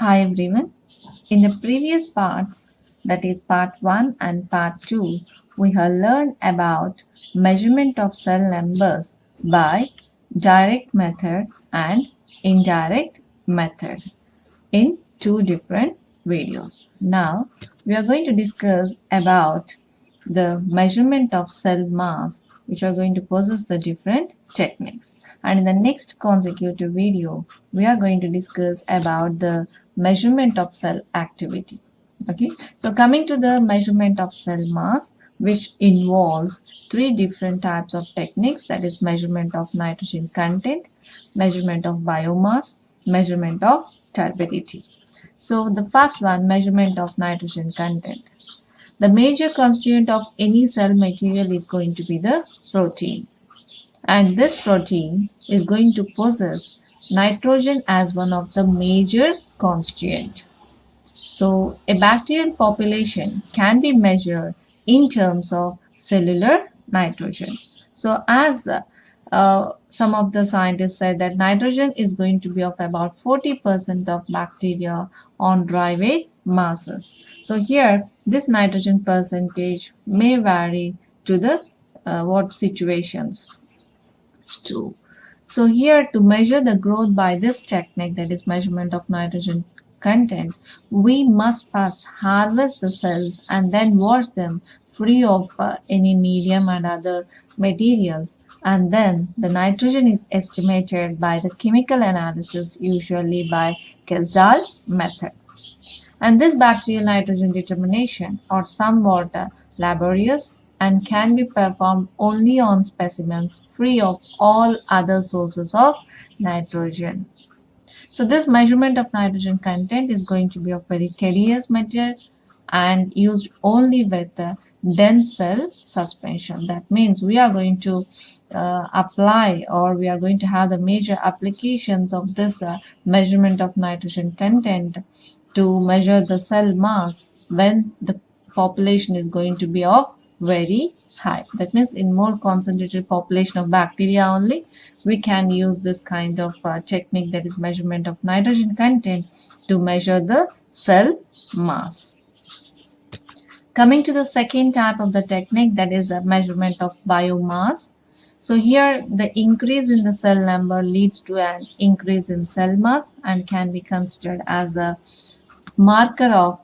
Hi everyone. In the previous parts, that is part 1 and part 2, we have learned about measurement of cell numbers by direct method and indirect method in two different videos. Now, we are going to discuss about the measurement of cell mass, which are going to possess the different techniques. And in the next consecutive video, we are going to discuss about the measurement of cell activity. Okay, so coming to the measurement of cell mass, which involves three different types of techniques, that is measurement of nitrogen content, measurement of biomass, measurement of turbidity. So the first one, measurement of nitrogen content. The major constituent of any cell material is going to be the protein. And this protein is going to possess nitrogen as one of the major constituent. So a bacterial population can be measured in terms of cellular nitrogen. So as some of the scientists said that nitrogen is going to be of about 40% of bacteria on dry weight masses. So here this nitrogen percentage may vary to the what situations too. So here to measure the growth by this technique, that is measurement of nitrogen content, we must first harvest the cells and then wash them free of any medium and other materials, and then the nitrogen is estimated by the chemical analysis, usually by Kesdal method. And this bacterial nitrogen determination are somewhat laborious and can be performed only on specimens free of all other sources of nitrogen. So this measurement of nitrogen content is going to be of very tedious method and used only with dense cell suspension. That means we are going to apply, or we are going to have the major applications of this measurement of nitrogen content to measure the cell mass when the population is going to be of very high. That means in more concentrated population of bacteria only, we can use this kind of technique, that is measurement of nitrogen content, to measure the cell mass. Coming to the second type of the technique, that is a measurement of biomass. So here the increase in the cell number leads to an increase in cell mass and can be considered as a marker of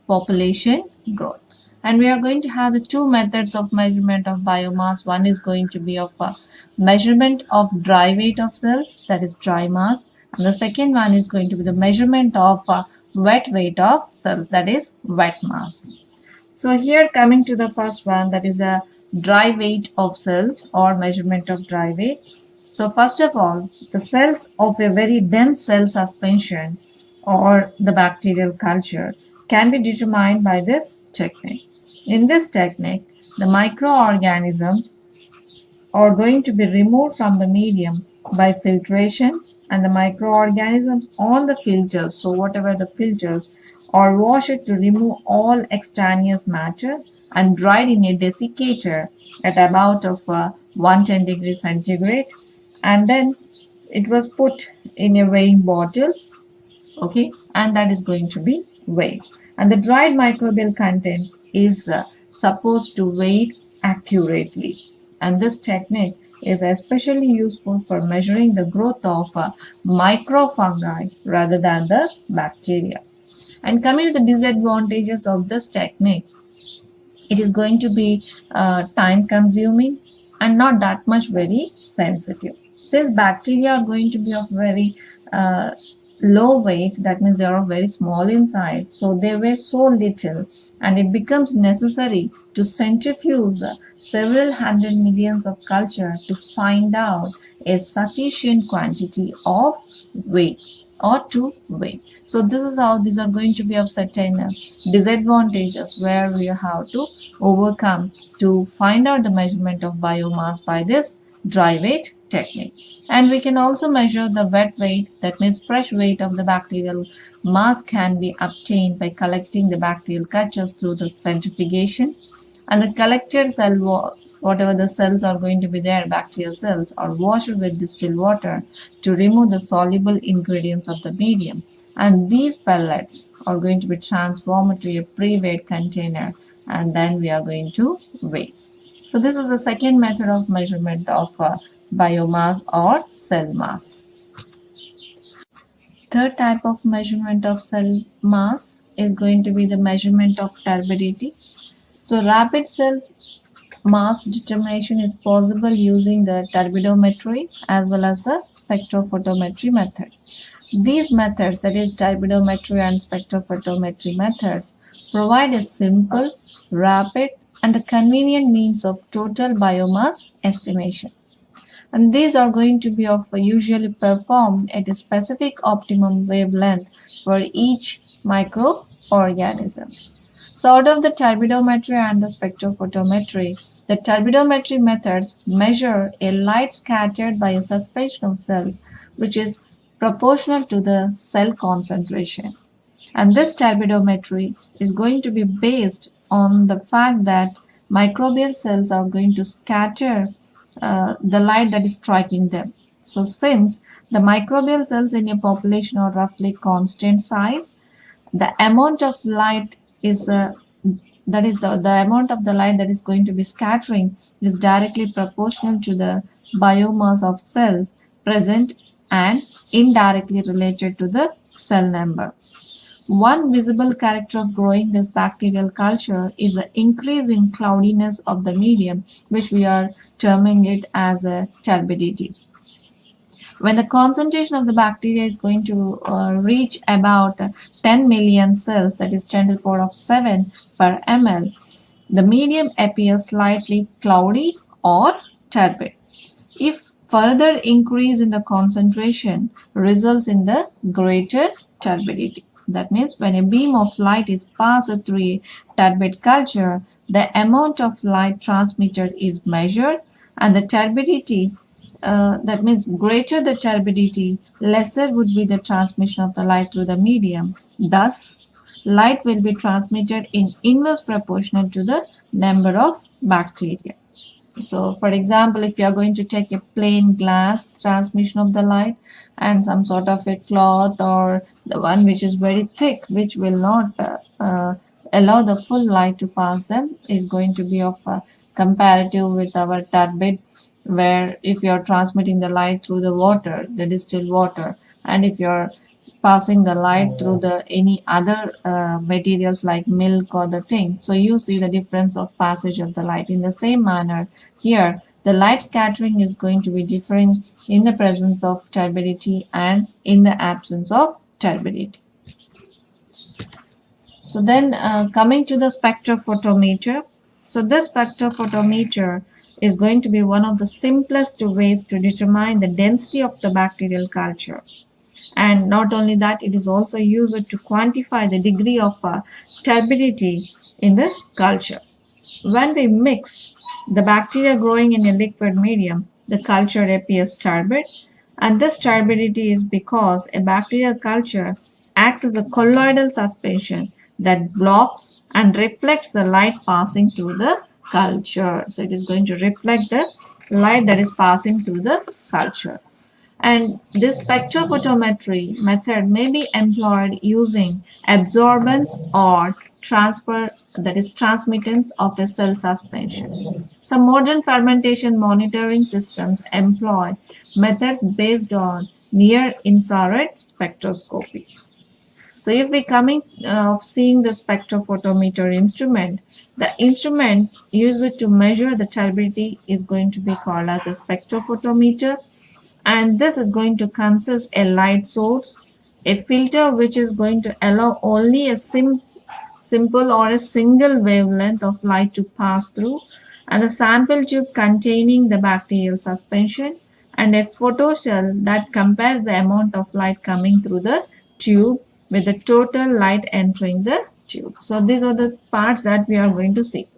population growth. And we are going to have the two methods of measurement of biomass. One is going to be of a measurement of dry weight of cells, that is dry mass, and the second one is going to be the measurement of wet weight of cells, that is wet mass. So here coming to the first one, that is a dry weight of cells or measurement of dry weight. So first of all, the cells of a very dense cell suspension or the bacterial culture can be determined by this technique. In this technique, the microorganisms are going to be removed from the medium by filtration, and the microorganisms on the filters, so whatever the filters, are washed to remove all extraneous matter and dried in a desiccator at about of 110 degrees centigrade, and then it was put in a weighing bottle, okay, and that is going to be weighed, and the dried microbial content is supposed to weigh accurately, and this technique is especially useful for measuring the growth of microfungi rather than the bacteria. And coming to the disadvantages of this technique, it is going to be time consuming and not that much very sensitive. Since bacteria are going to be of very low weight, that means they are very small in size, so they weigh so little, and it becomes necessary to centrifuge several hundred millions of culture to find out a sufficient quantity of weight or to weigh. So this is how these are going to be of certain disadvantages where we have to overcome to find out the measurement of biomass by this dry weight technique. And we can also measure the wet weight, that means fresh weight of the bacterial mass can be obtained by collecting the bacterial cultures through the centrifugation, and the collected cell walls, whatever the cells are going to be there, bacterial cells, are washed with distilled water to remove the soluble ingredients of the medium. And these pellets are going to be transformed to a pre-weighed container, and then we are going to weigh. So this is the second method of measurement of biomass or cell mass. Third type of measurement of cell mass is going to be the measurement of turbidity. So rapid cell mass determination is possible using the turbidometry as well as the spectrophotometry method. These methods, that is turbidometry and spectrophotometry methods, provide a simple, rapid, and a convenient means of total biomass estimation. And these are going to be usually performed at a specific optimum wavelength for each microorganism. So out of the turbidometry and the spectrophotometry, the turbidometry methods measure a light scattered by a suspension of cells which is proportional to the cell concentration. And this turbidometry is going to be based on the fact that microbial cells are going to scatter the light that is striking them. So since the microbial cells in a population are roughly constant size, the amount of light is that is the amount of the light that is going to be scattering is directly proportional to the biomass of cells present and indirectly related to the cell number. One visible character of growing this bacterial culture is the increase in cloudiness of the medium, which we are terming it as a turbidity. When the concentration of the bacteria is going to reach about 10 million cells, that is 10 to the power of 7 per ml, the medium appears slightly cloudy or turbid. If further increase in the concentration results in the greater turbidity. That means when a beam of light is passed through a turbid culture, the amount of light transmitted is measured, and the turbidity, that means greater the turbidity, lesser would be the transmission of the light through the medium. Thus, light will be transmitted in inverse proportional to the number of bacteria. So for example, if you are going to take a plain glass transmission of the light and some sort of a cloth or the one which is very thick, which will not allow the full light to pass them, is going to be of a comparative with our turbid, where if you are transmitting the light through the water, the distilled water, and if you are passing the light through the any other materials like milk or the thing, so you see the difference of passage of the light. In the same manner here, the light scattering is going to be different in the presence of turbidity and in the absence of turbidity. So then coming to the spectrophotometer, so this spectrophotometer is going to be one of the simplest ways to determine the density of the bacterial culture. And not only that, it is also used to quantify the degree of turbidity in the culture. When we mix the bacteria growing in a liquid medium, the culture appears turbid, and this turbidity is because a bacterial culture acts as a colloidal suspension that blocks and reflects the light passing through the culture. So it is going to reflect the light that is passing through the culture. And this spectrophotometry method may be employed using absorbance or transfer, that is transmittance of a cell suspension. Some modern fermentation monitoring systems employ methods based on near-infrared spectroscopy. So if we coming of seeing the spectrophotometer instrument, the instrument used to measure the turbidity is going to be called as a spectrophotometer. And this is going to consist a light source, a filter which is going to allow only a simple or a single wavelength of light to pass through, and a sample tube containing the bacterial suspension, and a photocell that compares the amount of light coming through the tube with the total light entering the tube. So these are the parts that we are going to see.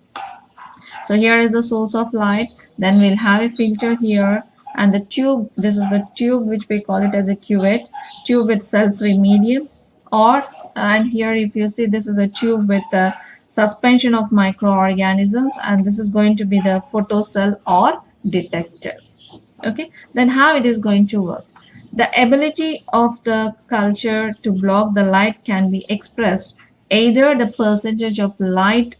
So here is the source of light, then we'll have a filter here, and the tube, this is the tube which we call it as a cuvette, tube with cell-free medium, or and here if you see, this is a tube with suspension of microorganisms, and this is going to be the photocell or detector. Okay, then how it is going to work? The ability of the culture to block the light can be expressed either the percentage of light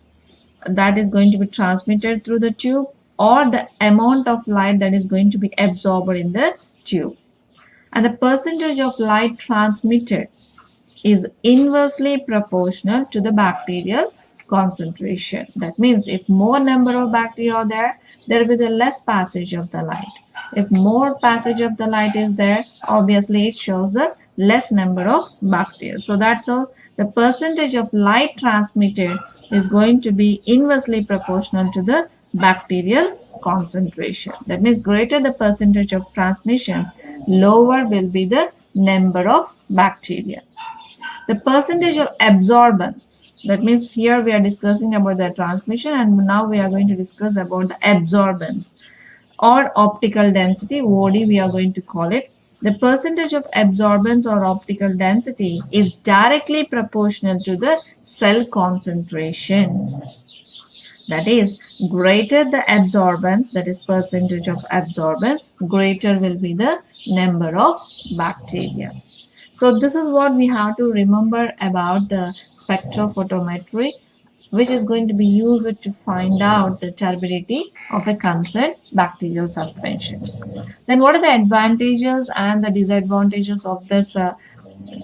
that is going to be transmitted through the tube or the amount of light that is going to be absorbed in the tube. And the percentage of light transmitted is inversely proportional to the bacterial concentration. That means if more number of bacteria are there, there will be the less passage of the light. If more passage of the light is there, obviously it shows the less number of bacteria. So that's all. The percentage of light transmitted is going to be inversely proportional to the bacterial concentration. That means greater the percentage of transmission, lower will be the number of bacteria. The percentage of absorbance, that means here we are discussing about the transmission, and now we are going to discuss about the absorbance or optical density, OD we are going to call it. The percentage of absorbance or optical density is directly proportional to the cell concentration. That is, greater the absorbance, that is percentage of absorbance, greater will be the number of bacteria. So this is what we have to remember about the spectrophotometry, which is going to be used to find out the turbidity of a concerned bacterial suspension. Then what are the advantages and the disadvantages of this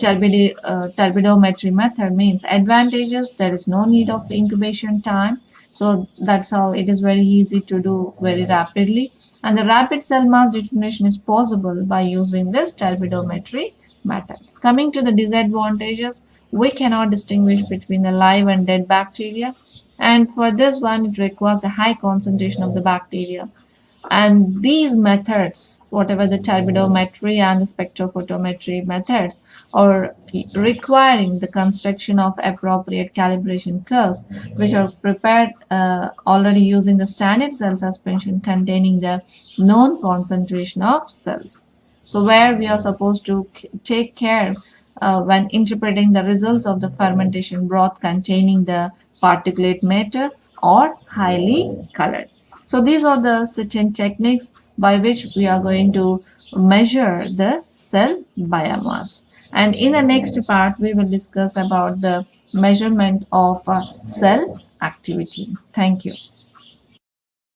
turbidometry method? Means advantages, there is no need of incubation time, so that's how it is very easy to do very rapidly, and the rapid cell mass determination is possible by using this turbidometry method. Coming to the disadvantages, we cannot distinguish between the live and dead bacteria, and for this one it requires a high concentration of the bacteria. And these methods, whatever the turbidometry and the spectrophotometry methods, are requiring the construction of appropriate calibration curves, which are prepared already using the standard cell suspension containing the known concentration of cells. So where we are supposed to take care when interpreting the results of the fermentation broth containing the particulate matter or highly colored. So these are the certain techniques by which we are going to measure the cell biomass. And in the next part, we will discuss about the measurement of cell activity. Thank you.